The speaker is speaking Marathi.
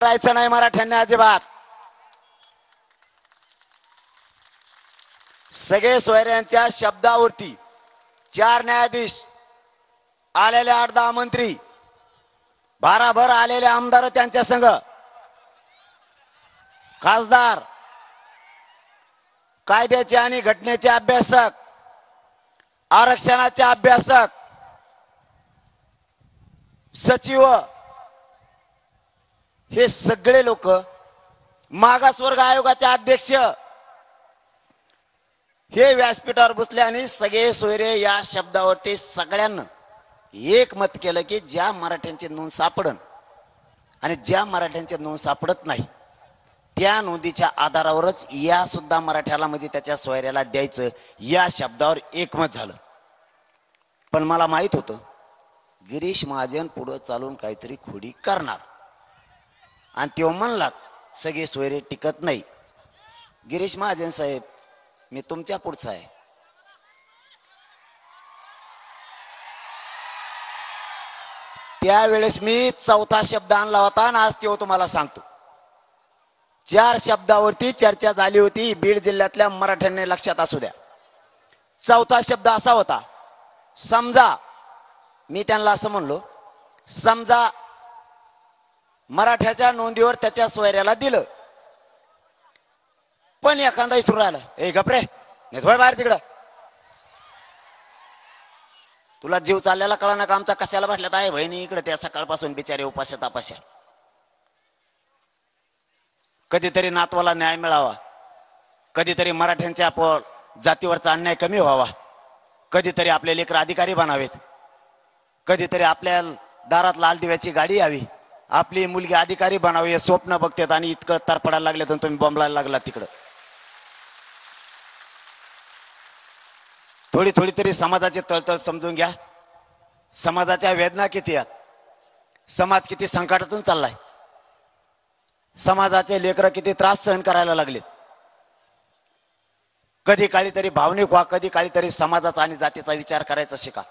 करायचं नाही मराठ्यांना अजिबात. सगळे सोयऱ्यांच्या शब्दावरती 4 न्यायाधीश, आलेले 8-10 मंत्री, भाराभर आलेले आमदार, त्यांच्या संघ खासदार, कायद्याचे आणि घटनेचे अभ्यासक, आरक्षणाचे अभ्यासक, सचिव, हे सगळे लोक, मागासवर्ग आयोगाचे अध्यक्ष, हे व्यासपीठावर बसले आणि सगळे सोयरे या शब्दावरती सगळ्यांना एक मत केलं की ज्या मराठ्यांची नोंद सापडन आणि ज्या मराठ्यांची नोंद सापडत नाही त्या नोंदीच्या आधारावरच या सुद्धा मराठ्याला म्हणजे त्याच्या सोयऱ्याला द्यायचं, या शब्दावर एकमत झालं. पण मला माहित होतं गिरीश महाजन पुढे चालून काहीतरी खोडी करणार आणि तो म्हणलाच सगळे सोयरे टिकत नाही. गिरीश महाजन साहेब, मी तुमच्या पुढचा आहे. त्यावेळेस मी 4था शब्द आणला होता आणि आज तो तुम्हाला सांगतो. 4 शब्दावरती चर्चा झाली होती बीड जिल्ह्यातल्या मराठ्यांनी, लक्षात असू द्या. 4था शब्द असा होता, समजा, मी त्यांना असं म्हणलो, समजा मराठ्याच्या नोंदीवर त्याच्या सोयऱ्याला दिलं, पण एखादा इसरून राहिला, ए गपरे नेतोय बाहेर तिकडं, तुला जीव चाललेला कळा ना का आमचा कशाला म्हटल्यात आहे बहिणी इकडे, त्या सकाळपासून बिचारे उपाशा तापाशा. कधीतरी नातवाला न्याय मिळावा, कधीतरी मराठ्यांच्या जातीवरचा अन्याय कमी व्हावा, कधीतरी आपले लेकर अधिकारी बनावेत, कधीतरी आपल्या दारात लाल दिव्याची गाडी यावी, आपली मुलगी अधिकारी बनावी हे स्वप्न बघतात आणि इतकं तरपडायला लागले तर तुम्ही बॉम्बलायला लागला तिकडं. थोडी थोडी तरी समाजाची तळतळ समजून घ्या. समाजाच्या वेदना किती आहेत, समाज किती संकटातून चाललाय, समाजाचे लेकरं किती त्रास सहन करायला लागले. कधी काळी तरी भावनिक व्हा, कधी काळी तरी समाजाचा आणि जातीचा विचार करायचा शिका.